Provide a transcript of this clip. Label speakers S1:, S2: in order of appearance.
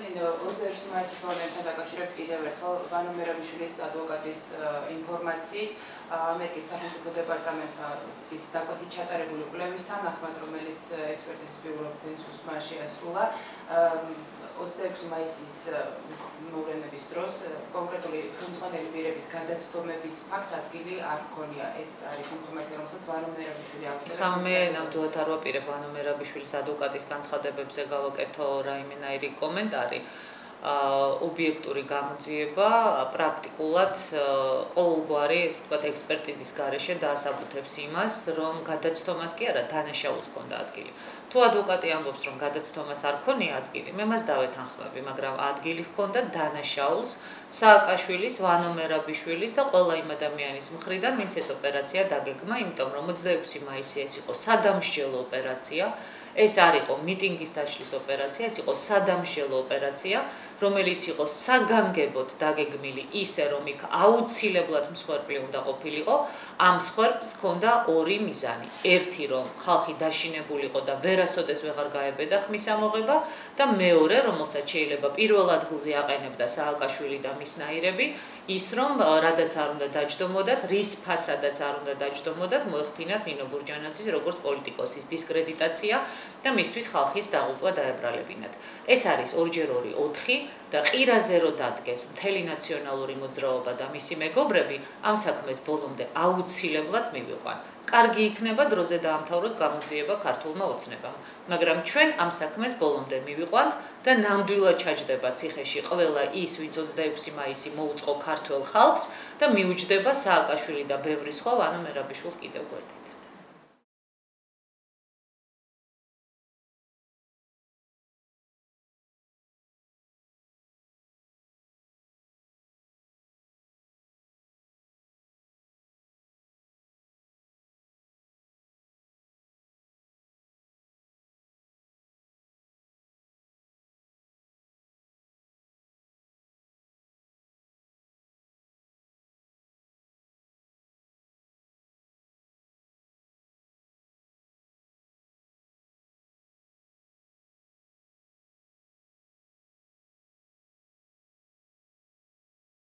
S1: Nino, ozers maisის მომენტთან დაკავშირებით კიდევ ერთხელ ვანო მერაბიშვილის ადვოკატის ინფორმაციით ამერიკის სახელმწიფო დეპარტამენტის დაკვეთით ჩატარებული კვლევის თანახმად, რომელიც ექსპერტიზის ბიურო პენსუსმა შეასრულა 26 მაისის მოვლენების დროს კონკრეტული ხელმძღვანელი პირების გადაცდომების ფაქტს ადგილი არ ჰქონია. ეს არის ინფორმაცია, რომელსაც ვანო მერაბიშვილი ავტორებს.
S2: ხამე ნამდვილად არ ვაპირებ ვანო მერაბიშვილის ადვოკატის განცხადებებზე გავაკეთო რაიმენაირი კომენტარი. ობიექტური გამოძიება პრაქტიკულად ყოველგვარი, ასე ვთქვათ, ექსპერტიზის გარეშე დაასაბუთებს იმას, რომ გადაცდომას კი არა დანაშაულს ჰქონდა ადგილი. თუ ადვოკატი ამბობს, რომ გადაცდომას არ ჰქონია ადგილი, მე მას დავეთანხმები, მაგრამ ადგილი ჰქონდა დანაშაულს სააკაშვილის, ვანო მერაბიშვილის და ყველა იმ ადამიანის მხრიდან, ვინც ეს ოპერაცია დაგეგმა, იმიტომ რომ 26 მაისი ეს იყო სადამსჯელო ოპერაცია. ეს არ იყო მიტინგის დაშლის ოპერაცია, ეს იყო სადამსჯელო ოპერაცია, რომელიც იყო საგანგებოდ დაგეგმილი ისე, რომ იქ აუცილებლად მსხვერპლი უნდა ყოფილიყო. ამ მსხვერპლს ჰქონდა ორი მიზანი. ერთი, რომ ხალხი დაშინებულიყო და ვერასოდეს ვეღარ გაებედა ხმის ამოღება და მეორე, რომელსაც შეიძლება პირველ ადგილზე აყენებდა სააკაშვილი და მისნაირები, ის რომ რადაც არ უნდა დაჯდომოდათ, რის ფასადაც არ უნდა დაჯდომოდათ, მოეხდინათ ნინო ბურჯანაძის როგორც პოლიტიკოსის დისკრედიტაცია და მისთვის ხალხის დაღუპვა დაებრალებინათ. ეს არის 2x2 4 და ყირაზე რო დადგეს მთელი ნაციონალური მოძრაობა და მისი მეგობრები ამ საქმეს ბოლომდე აუცილებლად მივიყვან. კარგი იქნება დროზე დაამთავროს გამოძიება ქართულმა ოცნებამ, მაგრამ ჩვენ ამ საქმეს ბოლომდე მივიყვანთ და ნამდვილად ჩაჯდება ციხეში ყველა ის, ვინც 26 მაისი მოუწყო ქართველ ხალხს და მიუჯდება სააკაშვილი და ბევრი სხვა ვანო მერაბიშვილს კიდევ გვერდით.